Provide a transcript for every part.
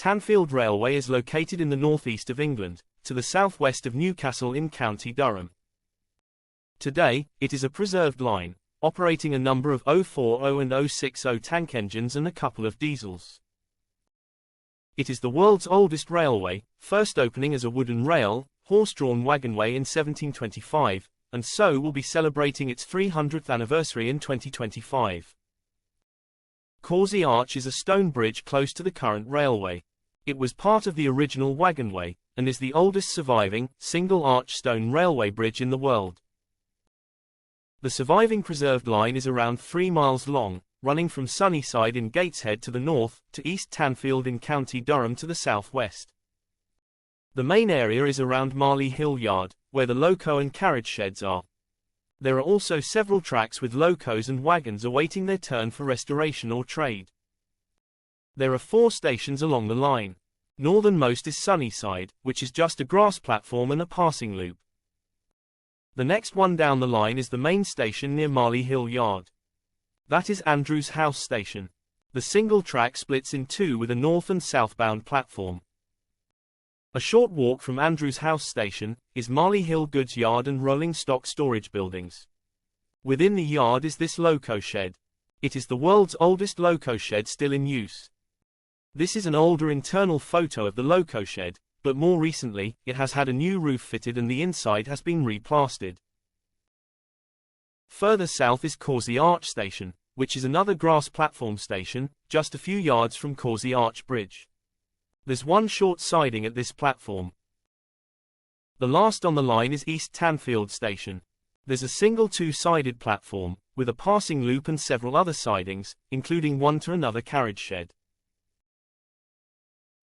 Tanfield Railway is located in the northeast of England, to the southwest of Newcastle in County Durham. Today, it is a preserved line, operating a number of 040 and 060 tank engines and a couple of diesels. It is the world's oldest railway, first opening as a wooden rail, horse-drawn wagonway in 1725, and so will be celebrating its 300th anniversary in 2025. Causey Arch is a stone bridge close to the current railway. It was part of the original wagonway, and is the oldest surviving, single-arch stone railway bridge in the world. The surviving preserved line is around 3 miles long, running from Sunnyside in Gateshead to the north, to East Tanfield in County Durham to the southwest. The main area is around Marley Hill Yard, where the loco and carriage sheds are. There are also several tracks with locos and wagons awaiting their turn for restoration or trade. There are 4 stations along the line. Northernmost is Sunnyside, which is just a grass platform and a passing loop. The next one down the line is the main station near Marley Hill Yard. That is Andrews House Station. The single track splits in 2 with a north and southbound platform. A short walk from Andrews House Station is Marley Hill Goods Yard and rolling stock storage buildings. Within the yard is this loco shed. It is the world's oldest loco shed still in use. This is an older internal photo of the loco shed, but more recently, it has had a new roof fitted and the inside has been replastered. Further south is Causey Arch Station, which is another grass platform station, just a few yards from Causey Arch Bridge. There's one short siding at this platform. The last on the line is East Tanfield Station. There's a single 2-sided platform, with a passing loop and several other sidings, including one to another carriage shed.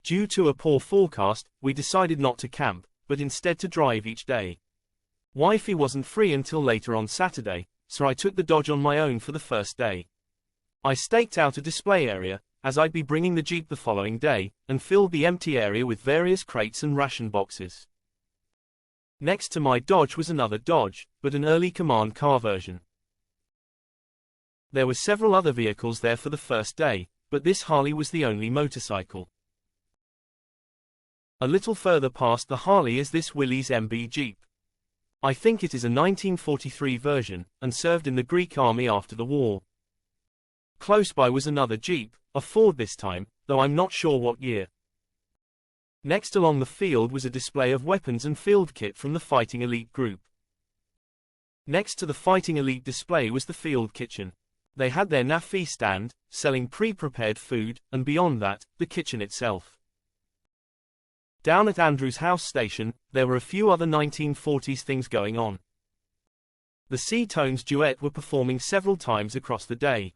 Due to a poor forecast, we decided not to camp, but instead to drive each day. Wi-Fi wasn't free until later on Saturday, so I took the Dodge on my own for the first day. I staked out a display area, as I'd be bringing the Jeep the following day, and filled the empty area with various crates and ration boxes. Next to my Dodge was another Dodge, but an early command car version. There were several other vehicles there for the first day, but this Harley was the only motorcycle. A little further past the Harley is this willysmb Jeep. I think it is a 1943 version, and served in the Greek army after the war. Close by was another Jeep, a Ford this time, though I'm not sure what year. Next along the field was a display of weapons and field kit from the Fighting Elite group. Next to the Fighting Elite display was the field kitchen. They had their NAFI stand, selling pre-prepared food, and beyond that, the kitchen itself. Down at Andrews House Station, there were a few other 1940s things going on. The Seatones Duet were performing several times across the day.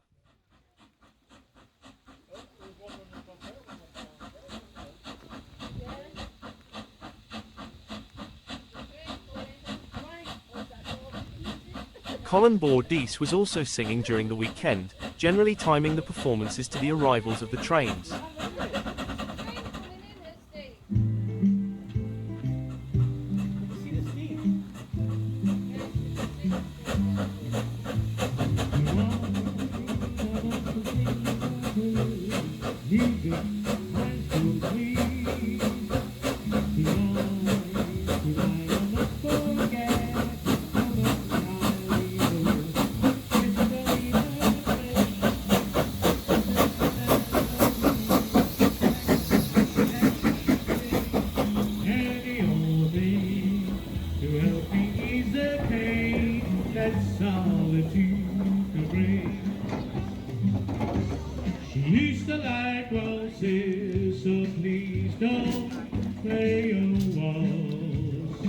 Colin Bordees was also singing during the weekend, generally timing the performances to the arrivals of the trains. She used to like waltzes, so please don't play a waltz.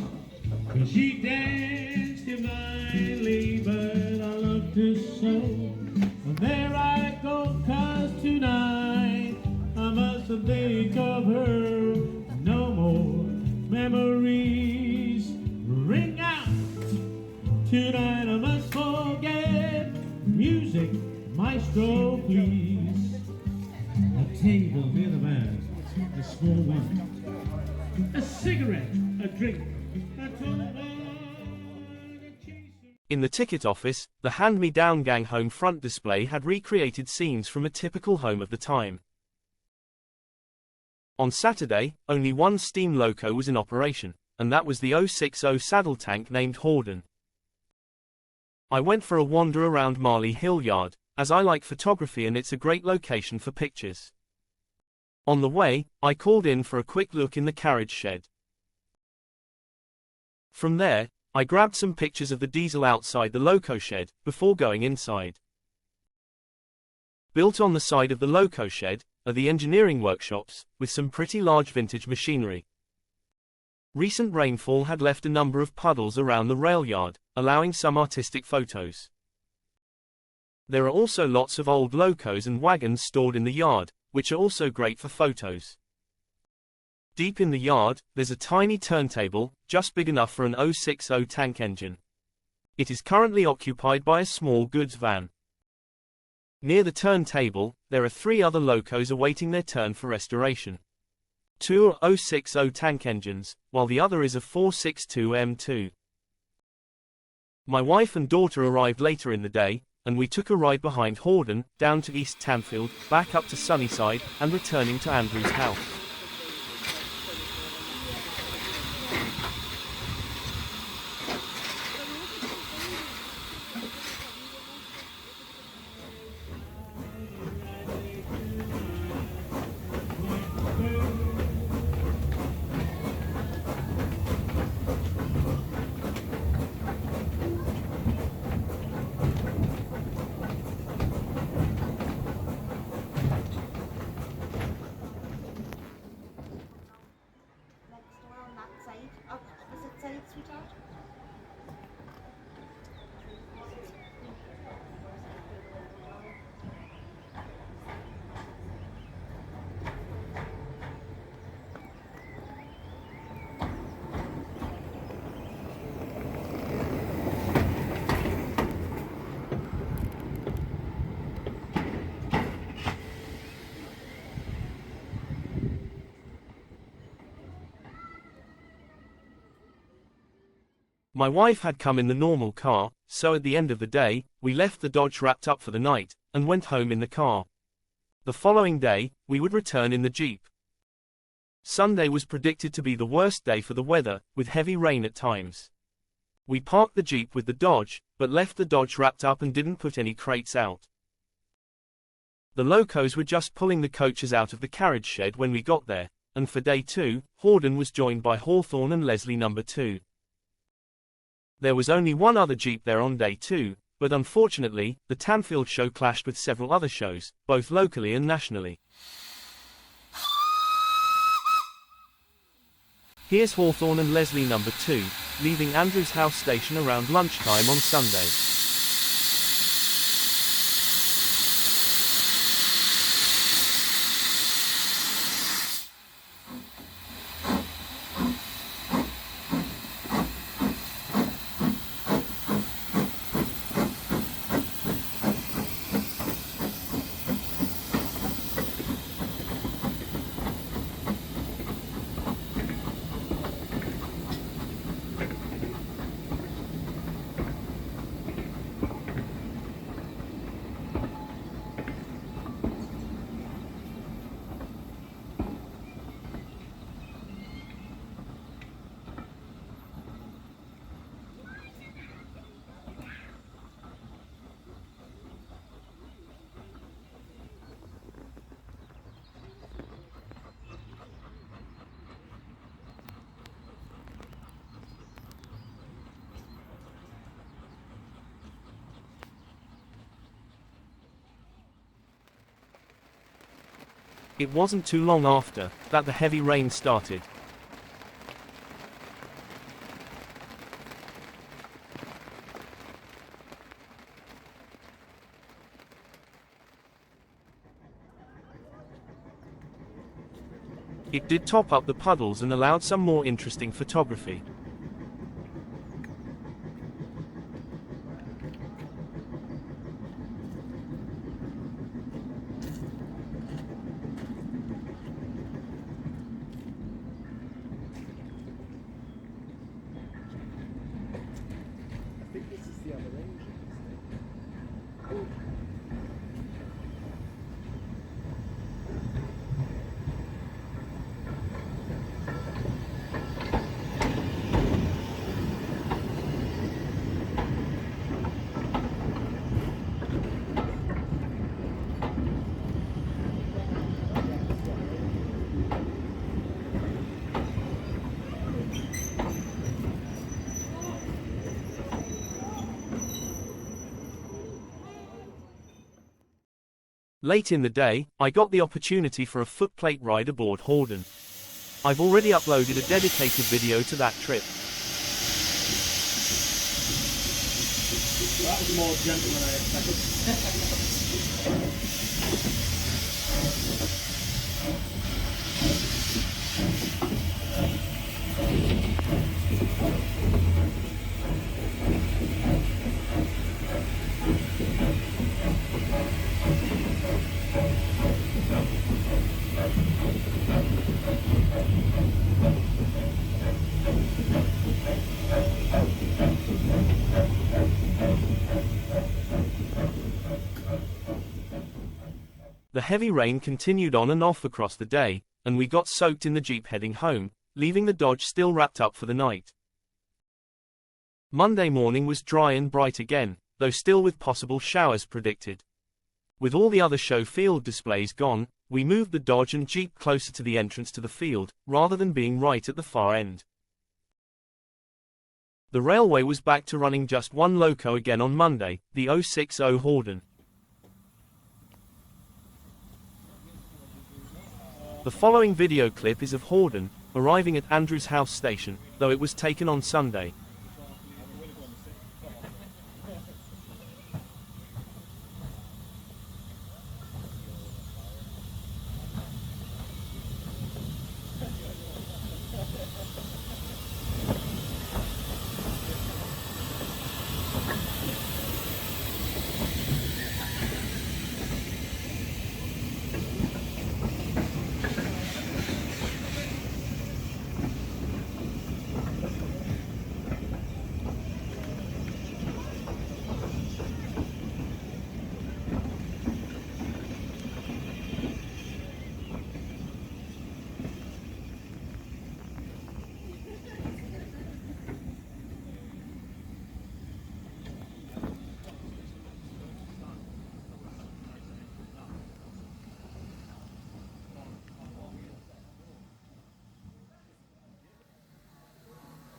'Cause she danced divinely, but I loved her so. And there I go, 'cause tonight I mustn't think of her. No more memories ring out. Tonight I must forget. Music, maestro, please. A table near the man, a small one, a cigarette, a drink, a In the ticket office, the hand-me-down gang home front display had recreated scenes from a typical home of the time. On Saturday, only one steam loco was in operation, and that was the 060 saddle tank named Horden. I went for a wander around Marley Hill Yard, as I like photography and it's a great location for pictures. On the way, I called in for a quick look in the carriage shed. From there, I grabbed some pictures of the diesel outside the loco shed, before going inside. Built on the side of the loco shed are the engineering workshops, with some pretty large vintage machinery. Recent rainfall had left a number of puddles around the rail yard, allowing some artistic photos. There are also lots of old locos and wagons stored in the yard, which are also great for photos. Deep in the yard, there's a tiny turntable, just big enough for an 060 tank engine. It is currently occupied by a small goods van. Near the turntable, there are 3 other locos awaiting their turn for restoration. 2 are 060 tank engines, while the other is a 462 M2. My wife and daughter arrived later in the day, and we took a ride behind Horden, down to East Tanfield, back up to Sunnyside, and returning to Andrew's house. My wife had come in the normal car, so at the end of the day, we left the Dodge wrapped up for the night, and went home in the car. The following day, we would return in the Jeep. Sunday was predicted to be the worst day for the weather, with heavy rain at times. We parked the Jeep with the Dodge, but left the Dodge wrapped up and didn't put any crates out. The locos were just pulling the coaches out of the carriage shed when we got there, and for day 2, Horden was joined by Hawthorne and Leslie No. 2. There was only one other Jeep there on day 2, but unfortunately, the Tanfield show clashed with several other shows, both locally and nationally. Here's Hawthorne and Leslie No. 2, leaving Andrew's house station around lunchtime on Sunday. It wasn't too long after that the heavy rain started. It did top up the puddles and allowed some more interesting photography. Late in the day, I got the opportunity for a footplate ride aboard Horden. I've already uploaded a dedicated video to that trip. That was more gentle than I expected. The heavy rain continued on and off across the day, and we got soaked in the Jeep heading home, leaving the Dodge still wrapped up for the night. Monday morning was dry and bright again, though still with possible showers predicted. With all the other show field displays gone, we moved the Dodge and Jeep closer to the entrance to the field, rather than being right at the far end. The railway was back to running just one loco again on Monday, the 060 Horden. The following video clip is of Horden, arriving at Andrews House Station, though it was taken on Sunday.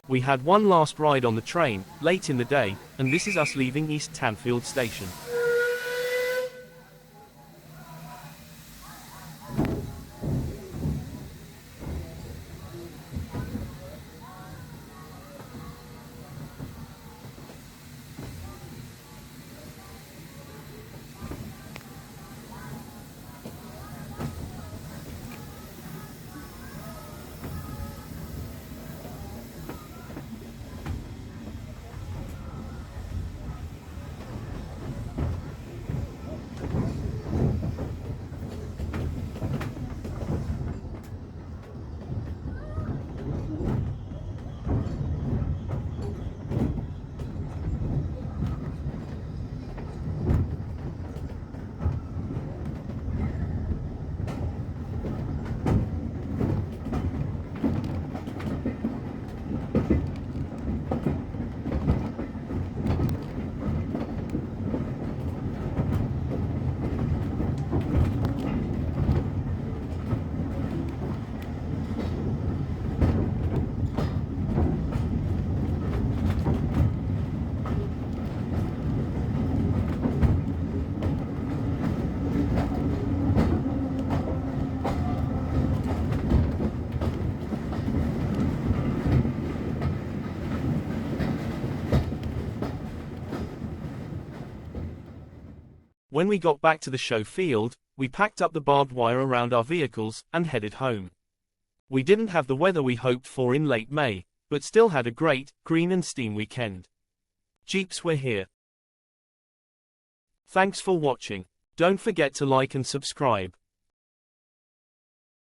We had one last ride on the train, late in the day, and this is us leaving East Tanfield Station. When we got back to the show field, we packed up the barbed wire around our vehicles and headed home. We didn't have the weather we hoped for in late May, but still had a great, green and steam weekend. Jeeps were here. Thanks for watching. Don't forget to like and subscribe.